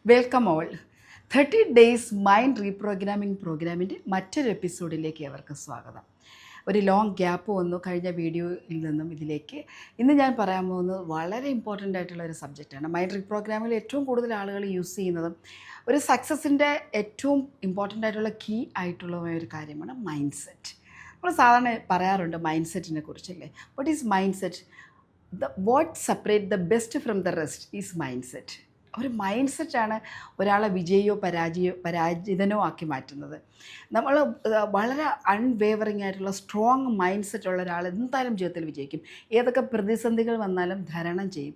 Welcome all. 30 days mind reprogramming പ്രോഗ്രാമിൻ്റെ മറ്റൊരു എപ്പിസോഡിലേക്ക് അവർക്ക് സ്വാഗതം. ഒരു ലോങ് ഗ്യാപ്പ് വന്നു കഴിഞ്ഞ വീഡിയോയിൽ നിന്നും ഇതിലേക്ക്. ഇന്ന് ഞാൻ പറയാൻ പോകുന്നത് വളരെ ഇമ്പോർട്ടൻ്റ് ആയിട്ടുള്ള ഒരു സബ്ജക്റ്റാണ്. മൈൻഡ് റീപ്രോഗ്രാമിൽ ഏറ്റവും കൂടുതൽ ആളുകൾ യൂസ് ചെയ്യുന്നതും ഒരു സക്സസിൻ്റെ ഏറ്റവും ഇമ്പോർട്ടൻ്റ് ആയിട്ടുള്ള കീ ആയിട്ടുള്ള ഒരു കാര്യമാണ് മൈൻഡ് സെറ്റ്. നമ്മൾ സാധാരണ പറയാറുണ്ട് മൈൻഡ് സെറ്റിനെ കുറിച്ചല്ലേ. What is mindset? What separate the best from the rest is mindset. ഒരു മൈൻഡ് സെറ്റാണ് ഒരാളെ വിജയിയോ പരാജിതനോ ആക്കി മാറ്റുന്നത്. നമ്മൾ വളരെ അൺവേവറിങ് ആയിട്ടുള്ള സ്ട്രോങ് മൈൻഡ് സെറ്റുള്ള ഒരാൾ എന്തായാലും ജീവിതത്തിൽ വിജയിക്കും. ഏതൊക്കെ പ്രതിസന്ധികൾ വന്നാലും തരണം ചെയ്യും.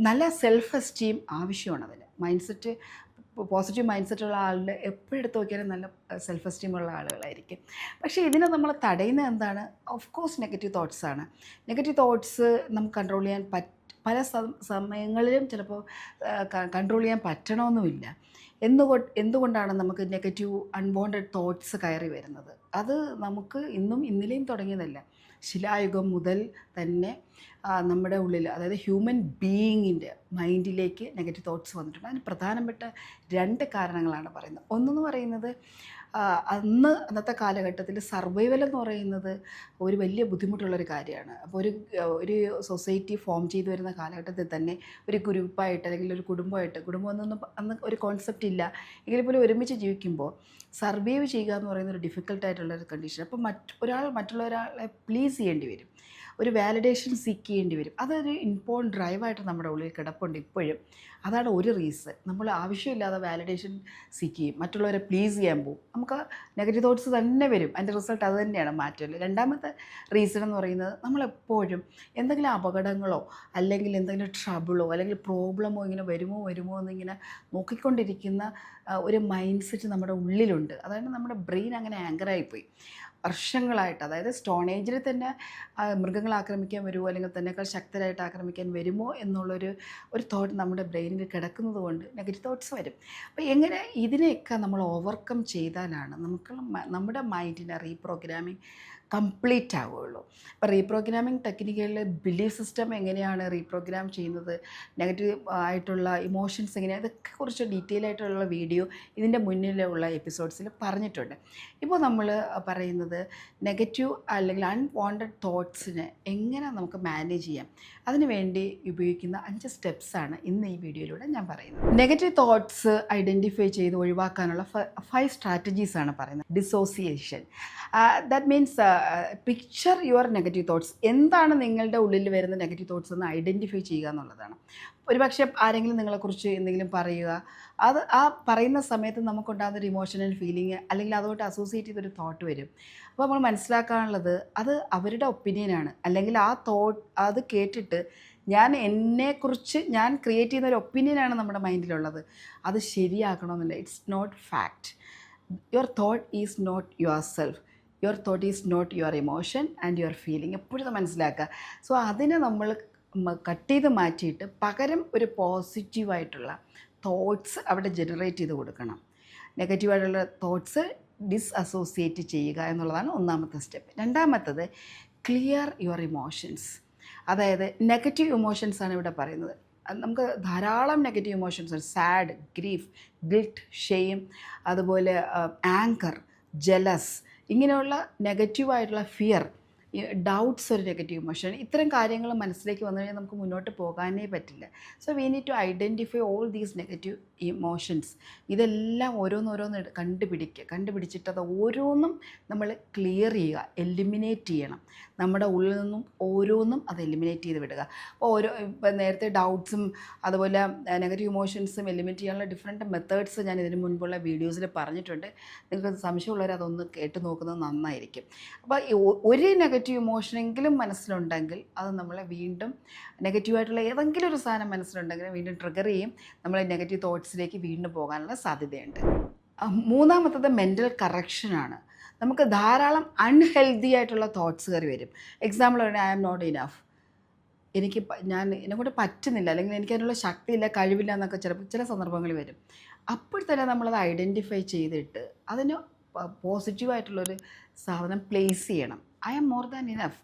നല്ല സെൽഫ് എസ്റ്റീം ആവശ്യമാണ് അതിന്. മൈൻഡ് സെറ്റ് പോസിറ്റീവ് മൈൻഡ് സെറ്റുള്ള ആളുടെ എപ്പോഴും എടുത്ത് നോക്കിയാലും നല്ല സെൽഫ് എസ്റ്റീമുള്ള ആളുകളായിരിക്കും. പക്ഷേ ഇതിനെ നമ്മൾ തടയുന്നത് എന്താണ്? ഓഫ് കോഴ്സ് നെഗറ്റീവ് തോട്ട്സാണ്. നെഗറ്റീവ് തോട്ട്സ് നമുക്ക് കൺട്രോൾ ചെയ്യാൻ പല സമയങ്ങളിലും ചിലപ്പോൾ കൺട്രോൾ ചെയ്യാൻ പറ്റണമെന്നുമില്ല. എന്തുകൊണ്ടാണ് നമുക്ക് നെഗറ്റീവ് അൺവാണ്ടഡ് തോട്ട്സ് കയറി വരുന്നത്? അത് നമുക്ക് ഇന്നും ഇന്നലെയും തുടങ്ങിയതല്ല. ശിലായുഗം മുതൽ തന്നെ നമ്മുടെ ഉള്ളിൽ, അതായത് ഹ്യൂമൻ ബീയിങ്ങിൻ്റെ മൈൻഡിലേക്ക് നെഗറ്റീവ് തോട്ട്സ് വന്നിട്ടുണ്ട്. അതിന് പ്രധാനപ്പെട്ട 2 കാരണങ്ങളാണ് പറയുന്നത്. ഒന്നെന്ന് പറയുന്നത് അന്നത്തെ കാലഘട്ടത്തിൽ സർവൈവൽ എന്ന് പറയുന്നത് ഒരു വലിയ ബുദ്ധിമുട്ടുള്ളൊരു കാര്യമാണ്. അപ്പോൾ ഒരു സൊസൈറ്റി ഫോം ചെയ്തു വരുന്ന കാലഘട്ടത്തിൽ തന്നെ ഒരു ഗ്രൂപ്പായിട്ട് അല്ലെങ്കിൽ ഒരു കുടുംബം എന്നൊന്നും അന്ന് ഒരു കോൺസെപ്റ്റ് ഇല്ല. എങ്കിൽ പോലും ഒരുമിച്ച് ജീവിക്കുമ്പോൾ സർവൈവ് ചെയ്യുക എന്ന് പറയുന്ന ഒരു ഡിഫിക്കൽട്ടായിട്ടുള്ളൊരു കണ്ടീഷൻ. അപ്പോൾ മറ്റുള്ള ഒരാളെ പ്ലീസ് ചെയ്യേണ്ടി വരും, ഒരു വാലിഡേഷൻ സീക്ക് ചെയ്യേണ്ടി വരും. അതൊരു ഇമ്പോർട്ടൻ്റ് ഡ്രൈവായിട്ട് നമ്മുടെ ഉള്ളിൽ കിടപ്പുണ്ട് ഇപ്പോഴും. അതാണ് ഒരു റീസൺ. നമ്മൾ ആവശ്യമില്ലാതെ വാലിഡേഷൻ സീക്ക് ചെയ്യും, മറ്റുള്ളവരെ പ്ലീസ് ചെയ്യാൻ പോകും. നമുക്ക് നെഗറ്റീവ് തോട്ട്സ് തന്നെ വരും. അതിൻ്റെ റിസൾട്ട് അത് തന്നെയാണ്, മാറ്റമില്ല. രണ്ടാമത്തെ റീസൺ എന്ന് പറയുന്നത് നമ്മളെപ്പോഴും എന്തെങ്കിലും അപകടങ്ങളോ അല്ലെങ്കിൽ എന്തെങ്കിലും ട്രബിളോ അല്ലെങ്കിൽ പ്രോബ്ലമോ ഇങ്ങനെ വരുമോ എന്നിങ്ങനെ നോക്കിക്കൊണ്ടിരിക്കുന്ന ഒരു മൈൻഡ് സെറ്റ് നമ്മുടെ ഉള്ളിലുണ്ട്. അതായത് നമ്മുടെ ബ്രെയിൻ അങ്ങനെ ആങ്കറായിപ്പോയി വർഷങ്ങളായിട്ട്. അതായത് സ്റ്റോൺ ഏജിൽ തന്നെ മൃഗങ്ങൾ ആക്രമിക്കാൻ വരുമോ അല്ലെങ്കിൽ തന്നെക്കാൾ ശക്തരായിട്ട് ആക്രമിക്കാൻ വരുമോ എന്നുള്ളൊരു തോട്ട് നമ്മുടെ ബ്രെയിനിൽ കിടക്കുന്നത് കൊണ്ട് നെഗറ്റീവ് തോട്ട്സ് വരും. അപ്പോൾ എങ്ങനെ ഇതിനെയൊക്കെ നമ്മൾ ഓവർകം ചെയ്താലാണ് നമ്മുടെ മൈൻഡിനെ റീപ്രോഗ്രാമിങ് കംപ്ലീറ്റ് ആവുകയുള്ളൂ. അപ്പോൾ റീപ്രോഗ്രാമിംഗ് ടെക്നിക്കുകളിൽ ബിലീഫ് സിസ്റ്റം എങ്ങനെയാണ് റീപ്രോഗ്രാം ചെയ്യുന്നത്, നെഗറ്റീവ് ആയിട്ടുള്ള ഇമോഷൻസ് എങ്ങനെയാണ്, ഇതൊക്കെ കുറിച്ച് ഡീറ്റെയിൽ ആയിട്ടുള്ള വീഡിയോ ഇതിൻ്റെ മുന്നിലുള്ള എപ്പിസോഡ്സിൽ പറഞ്ഞിട്ടുണ്ട്. ഇപ്പോൾ നമ്മൾ പറയുന്നത് നെഗറ്റീവ് അല്ലെങ്കിൽ അൺവാണ്ടഡ് തോട്ട്സിനെ എങ്ങനെ നമുക്ക് മാനേജ് ചെയ്യാം, അതിന് വേണ്ടി ഉപയോഗിക്കുന്ന 5 സ്റ്റെപ്സാണ് ഇന്ന് ഈ വീഡിയോയിലൂടെ ഞാൻ പറയുന്നത്. നെഗറ്റീവ് തോട്ട്സ് ഐഡൻറ്റിഫൈ ചെയ്ത് ഒഴിവാക്കാനുള്ള 5 സ്ട്രാറ്റജീസാണ് പറയുന്നത്. Dissociation, that means picture your negative thoughts. എന്താണ് നിങ്ങളുടെ ഉള്ളിൽ വരുന്ന നെഗറ്റീവ് തോട്ട്സ് എന്ന് ഐഡൻറ്റിഫൈ ചെയ്യുക എന്നുള്ളതാണ്. ഒരുപക്ഷെ ആരെങ്കിലും നിങ്ങളെക്കുറിച്ച് എന്തെങ്കിലും പറയുക, അത് ആ പറയുന്ന സമയത്ത് നമുക്കുണ്ടാകുന്നൊരു ഇമോഷണൽ ഫീലിംഗ് അല്ലെങ്കിൽ അതുകൊണ്ട് അസോസിയേറ്റ് ചെയ്തൊരു തോട്ട് വരും. അപ്പോൾ നമ്മൾ മനസ്സിലാക്കാനുള്ളത് അത് അവരുടെ ഒപ്പീനിയനാണ്. അല്ലെങ്കിൽ ആ അത് കേട്ടിട്ട് എന്നെക്കുറിച്ച് ഞാൻ ക്രിയേറ്റ് ചെയ്യുന്ന ഒരു ഒപ്പീനിയനാണ് നമ്മുടെ മൈൻഡിലുള്ളത്. അത് ശരിയാക്കണമെന്നില്ല. It's not fact. Your thought is not your self. Your thought is not your emotion and your feeling. എപ്പോഴും മനസ്സിലാക്കുക. സോ അതിനെ നമ്മൾ കട്ട് ചെയ്ത് മാറ്റിയിട്ട് പകരം ഒരു പോസിറ്റീവായിട്ടുള്ള തോട്ട്സ് അവിടെ ജനറേറ്റ് ചെയ്ത് കൊടുക്കണം. നെഗറ്റീവായിട്ടുള്ള തോട്ട്സ് ഡിസ്അസോസിയേറ്റ് ചെയ്യുക എന്നുള്ളതാണ് ഒന്നാമത്തെ സ്റ്റെപ്പ്. രണ്ടാമത്തത് ക്ലിയർ യുവർ ഇമോഷൻസ്. അതായത് നെഗറ്റീവ് ഇമോഷൻസാണ് ഇവിടെ പറയുന്നത്. നമുക്ക് ധാരാളം നെഗറ്റീവ് ഇമോഷൻസ് ഉണ്ട്. സാഡ്, ഗ്രീഫ്, ഗിൽട്ട്, ഷെയിം, അതുപോലെ ആങ്കർ, ജലസ്, ഇങ്ങനെയുള്ള നെഗറ്റീവായിട്ടുള്ള ഫിയർ, ഡൗട്ട്സ് ഒരു നെഗറ്റീവ് ഇമോഷൻ. ഇത്തരം കാര്യങ്ങൾ മനസ്സിലേക്ക് വന്നു കഴിഞ്ഞാൽ നമുക്ക് മുന്നോട്ട് പോകാനേ പറ്റില്ല. So we need to identify all these negative emotions. ഇതെല്ലാം ഓരോന്നോരോന്ന് കണ്ടുപിടിച്ചിട്ട് അത് ഓരോന്നും നമ്മൾ ക്ലിയർ ചെയ്യുക, എലിമിനേറ്റ് ചെയ്യണം. നമ്മുടെ ഉള്ളിൽ നിന്നും ഓരോന്നും അത് എലിമിനേറ്റ് ചെയ്ത് വിടുക. അപ്പോൾ ഇപ്പം നേരത്തെ ഡൗട്ട്സും അതുപോലെ നെഗറ്റീവ് ഇമോഷൻസും എലിമിനേറ്റ് ചെയ്യാനുള്ള ഡിഫറെൻറ്റ് മെത്തേഡ്സ് ഞാൻ ഇതിന് മുൻപുള്ള വീഡിയോസിൽ പറഞ്ഞിട്ടുണ്ട്. നിങ്ങൾക്ക് സംശയമുള്ളവർ അതൊന്ന് കേട്ട് നോക്കുന്നത് നന്നായിരിക്കും. അപ്പോൾ ഒരു നെഗറ്റീവ് ഇമോഷനെങ്കിലും മനസ്സിലുണ്ടെങ്കിൽ അത് നമ്മളെ വീണ്ടും നെഗറ്റീവായിട്ടുള്ള ഏതെങ്കിലും ഒരു സാധനം മനസ്സിലുണ്ടെങ്കിൽ വീണ്ടും ട്രിഗർ ചെയ്യും. നമ്മളെ നെഗറ്റീവ് തോട്ട്സിലേക്ക് വീണ്ടും പോകാനുള്ള സാധ്യതയുണ്ട്. മൂന്നാമത്തത് മെൻ്റൽ കറക്ഷനാണ്. നമുക്ക് ധാരാളം അൺഹെൽത്തി ആയിട്ടുള്ള തോട്ട്സ് കയറി വരും. എക്സാമ്പിൾ പറഞ്ഞാൽ ഐ ആം നോട്ട് ഇനഫ്, എന്നെക്കൊണ്ട് പറ്റുന്നില്ല, അല്ലെങ്കിൽ എനിക്കതിനുള്ള ശക്തിയില്ല, കഴിവില്ല എന്നൊക്കെ ചില സന്ദർഭങ്ങളിൽ വരും. അപ്പോൾ തന്നെ നമ്മളത് ഐഡൻറ്റിഫൈ ചെയ്തിട്ട് അതിന് പോസിറ്റീവായിട്ടുള്ളൊരു സാധനം പ്ലേസ് ചെയ്യണം. I am more than enough.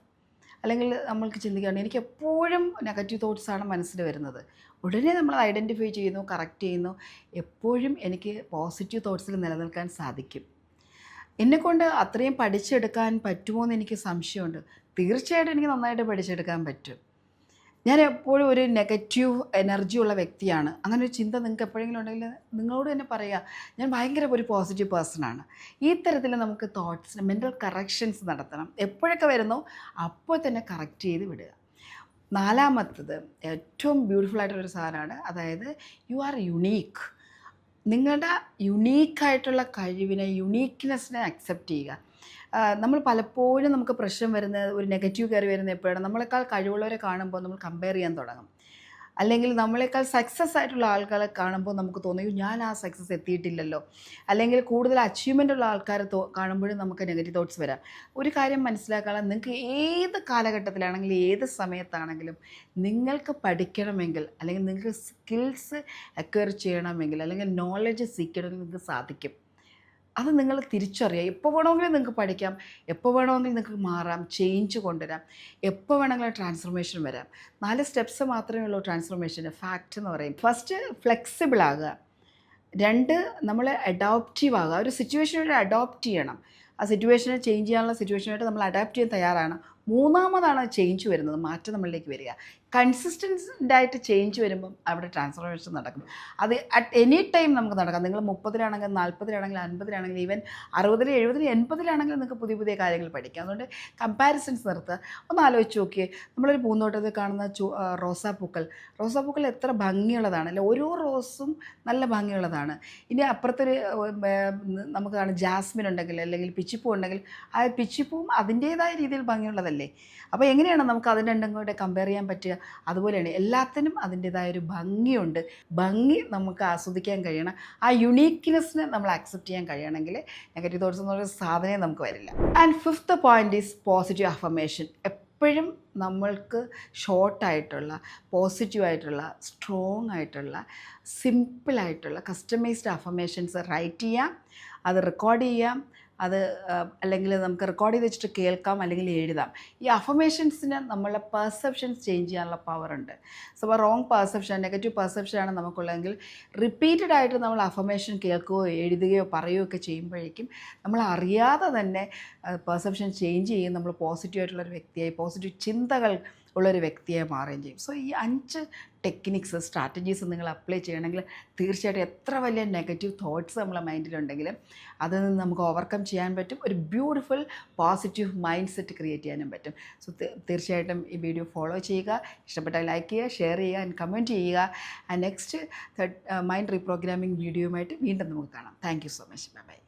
അല്ലെങ്കിൽ നമ്മൾക്ക് ചിന്തിക്കുകയാണ് എനിക്ക് എപ്പോഴും നെഗറ്റീവ് തോട്ട്സാണ് മനസ്സിൽ വരുന്നത്. ഉടനെ നമ്മൾ ഐഡൻറ്റിഫൈ ചെയ്യുന്നു, കറക്റ്റ് ചെയ്യുന്നു. എപ്പോഴും എനിക്ക് പോസിറ്റീവ് തോട്ട്സിൽ നിലനിൽക്കാൻ സാധിക്കും. എന്നെക്കൊണ്ട് അത്രയും പഠിച്ചെടുക്കാൻ പറ്റുമോ എന്ന് എനിക്ക് സംശയമുണ്ട്. തീർച്ചയായിട്ടും എനിക്ക് നന്നായിട്ട് പഠിച്ചെടുക്കാൻ പറ്റും. ഞാൻ എപ്പോഴും ഒരു നെഗറ്റീവ് എനർജി ഉള്ള വ്യക്തിയാണ്. അങ്ങനെ ഒരു ചിന്ത നിങ്ങൾക്ക് എപ്പോഴെങ്കിലും ഉണ്ടെങ്കിൽ നിങ്ങളോട് തന്നെ പറയുക, ഞാൻ ഭയങ്കര ഒരു പോസിറ്റീവ് പേഴ്സണാണ്. ഈ തരത്തിൽ നമുക്ക് തോട്ട്സിന് മെൻ്റൽ കറക്ഷൻസ് നടത്തണം. എപ്പോഴൊക്കെ വരുന്നോ അപ്പോൾ തന്നെ കറക്റ്റ് ചെയ്ത് വിടുക. നാലാമത്തത് ഏറ്റവും ബ്യൂട്ടിഫുൾ ആയിട്ടുള്ളൊരു സാധനമാണ്. അതായത് യു ആർ യുണീക്ക്. നിങ്ങളുടെ യുണീക്കായിട്ടുള്ള കഴിവിനെ, യുണീക്ക്നെസ്സിനെ അക്സെപ്റ്റ് ചെയ്യുക. നമ്മൾ പലപ്പോഴും നമുക്ക് പ്രശ്നം വരുന്നത്, ഒരു നെഗറ്റീവ് കയറി വരുന്നത് എപ്പോഴാണ്? നമ്മളെക്കാൾ കഴിവുള്ളവരെ കാണുമ്പോൾ നമ്മൾ കമ്പയർ ചെയ്യാൻ തുടങ്ങും. അല്ലെങ്കിൽ നമ്മളെക്കാൾ സക്സസ് ആയിട്ടുള്ള ആൾക്കാരെ കാണുമ്പോൾ നമുക്ക് തോന്നും, ഞാൻ ആ സക്സസ് എത്തിയിട്ടില്ലല്ലോ. അല്ലെങ്കിൽ കൂടുതൽ അച്ചീവ്മെൻ്റ് ഉള്ള ആൾക്കാരെ കാണുമ്പോഴും നമുക്ക് നെഗറ്റീവ് തോട്ട്സ് വരാം. ഒരു കാര്യം മനസ്സിലാക്കാൻ, നിങ്ങൾക്ക് ഏത് കാലഘട്ടത്തിലാണെങ്കിലും ഏത് സമയത്താണെങ്കിലും നിങ്ങൾക്ക് പഠിക്കണമെങ്കിൽ, അല്ലെങ്കിൽ നിങ്ങൾക്ക് സ്കിൽസ് അക്വയർ ചെയ്യണമെങ്കിൽ, അല്ലെങ്കിൽ നോളജ് സീക്കണമെങ്കിൽ നിങ്ങൾക്ക് സാധിക്കും. അത് നിങ്ങൾ തിരിച്ചറിയുക. എപ്പോൾ വേണമെങ്കിലും നിങ്ങൾക്ക് പഠിക്കാം, എപ്പോൾ വേണമെങ്കിലും നിങ്ങൾക്ക് മാറാം, ചേഞ്ച് കൊണ്ടുവരാം, എപ്പോൾ വേണമെങ്കിലും ട്രാൻസ്ഫോർമേഷൻ വരാം. 4 സ്റ്റെപ്സ് മാത്രമേ ഉള്ളൂ ട്രാൻസ്ഫോർമേഷന്. ഫാക്റ്റ് എന്ന് പറയും. ഫസ്റ്റ്, ഫ്ലെക്സിബിൾ ആകുക. 2, നമ്മൾ അഡോപ്റ്റീവ് ആകുക. ഒരു സിറ്റുവേഷനായിട്ട് അഡോപ്റ്റ് ചെയ്യണം. ആ സിറ്റുവേഷനെ ചേഞ്ച് ചെയ്യാനുള്ള സിറ്റുവേഷനായിട്ട് നമ്മൾ അഡാപ്റ്റ് ചെയ്യാൻ തയ്യാറാണ്. 3ാമതാണ് ചേഞ്ച് വരുന്നത്, മാറ്റം നമ്മളിലേക്ക് വരിക. കൺസിസ്റ്റൻ്റായിട്ട് ചേഞ്ച് വരുമ്പം അവിടെ ട്രാൻസ്ഫോർമേഷൻ നടക്കും. അത് അറ്റ് എനി ടൈം നമുക്ക് നടക്കാം. നിങ്ങൾ 30-ലാണെങ്കിൽ 40-ലാണെങ്കിൽ 50-ലാണെങ്കിൽ ഈവൻ 60-ൽ 70-ൽ 80-ലാണെങ്കിലും നിങ്ങൾക്ക് പുതിയ പുതിയ കാര്യങ്ങൾ പഠിക്കാം. അതുകൊണ്ട് കമ്പാരിസൺസ് നിർത്തുക. ഒന്ന് ആലോചിച്ച് നോക്കിയേ, നമ്മളൊരു പൂന്തോട്ടത്തിൽ കാണുന്ന റോസാപ്പൂക്കൾ എത്ര ഭംഗിയുള്ളതാണ് അല്ലേ? ഓരോ റോസും നല്ല ഭംഗിയുള്ളതാണ്. ഇനി അപ്പുറത്തൊരു നമുക്ക് കാണാം ജാസ്മിൻ ഉണ്ടെങ്കിൽ, അല്ലെങ്കിൽ പിച്ചിപ്പൂ ഉണ്ടെങ്കിൽ, ആ പിച്ചിപ്പൂവും അതിൻ്റേതായ രീതിയിൽ ഭംഗിയുള്ളതല്ലേ? അപ്പോൾ എങ്ങനെയാണ് നമുക്ക് അതിന് രണ്ടും കൂടെ കമ്പയർ ചെയ്യാൻ പറ്റുക? അതുപോലെയാണ് എല്ലാത്തിനും അതിൻ്റേതായൊരു ഭംഗിയുണ്ട്. ഭംഗി നമുക്ക് ആസ്വദിക്കാൻ കഴിയണം. ആ യുണീക്ക്നെസ്സിനെ നമ്മൾ അക്സെപ്റ്റ് ചെയ്യാൻ കഴിയണമെങ്കിൽ നെഗറ്റീവ് തോട്ട്സ് എന്നൊരു സാധനമേ നമുക്ക് വരില്ല. And 5th point is positive affirmation. എപ്പോഴും നമ്മൾക്ക് ഷോർട്ടായിട്ടുള്ള, പോസിറ്റീവായിട്ടുള്ള, സ്ട്രോങ് ആയിട്ടുള്ള, സിമ്പിളായിട്ടുള്ള കസ്റ്റമൈസ്ഡ് അഫർമേഷൻസ് റൈറ്റ് ചെയ്യാം, അത് റെക്കോർഡ് ചെയ്യാം. അത് അല്ലെങ്കിൽ നമുക്ക് റെക്കോർഡ് ചെയ്ത് വെച്ചിട്ട് കേൾക്കാം, അല്ലെങ്കിൽ എഴുതാം. ഈ അഫർമേഷൻസിന് നമ്മളെ പെർസെപ്ഷൻസ് ചേഞ്ച് ചെയ്യാനുള്ള പവറുണ്ട്. സോ റോങ് പെർസെപ്ഷൻ, നെഗറ്റീവ് പെർസെപ്ഷനാണ് നമുക്കുള്ളതെങ്കിൽ റിപ്പീറ്റഡ് ആയിട്ട് നമ്മൾ അഫർമേഷൻ കേൾക്കുകയോ എഴുതുകയോ പറയുകയോ ഒക്കെ ചെയ്യുമ്പോഴേക്കും നമ്മൾ അറിയാതെ തന്നെ പെർസെപ്ഷൻ ചേഞ്ച് ചെയ്യും. നമ്മൾ പോസിറ്റീവായിട്ടുള്ളൊരു വ്യക്തിയായി, പോസിറ്റീവ് ചിന്തകൾ ഉള്ളൊരു വ്യക്തിയായി മാറുകയും ചെയ്യും. സോ ഈ 5 ടെക്നിക്സ്, സ്ട്രാറ്റജീസ് നിങ്ങൾ അപ്ലൈ ചെയ്യണമെങ്കിൽ തീർച്ചയായിട്ടും എത്ര വലിയ നെഗറ്റീവ് തോട്ട്സ് നമ്മളെ മൈൻഡിലുണ്ടെങ്കിലും അതിൽ നിന്ന് നമുക്ക് ഓവർകം ചെയ്യാൻ പറ്റും. ഒരു beautiful positive mind set create ചെയ്യാനും പറ്റും. സോ തീർച്ചയായിട്ടും ഈ വീഡിയോ ഫോളോ ചെയ്യുക. ഇഷ്ടപ്പെട്ടാൽ ലൈക്ക് ചെയ്യുക, ഷെയർ ചെയ്യുക, ആൻഡ് കമൻറ്റ് ചെയ്യുക. ആൻഡ് നെക്സ്റ്റ് മൈൻഡ് റീപ്രോഗ്രാമിംഗ് വീഡിയോയുമായിട്ട് വീണ്ടും നമുക്ക് കാണാം. Thank you so much. By.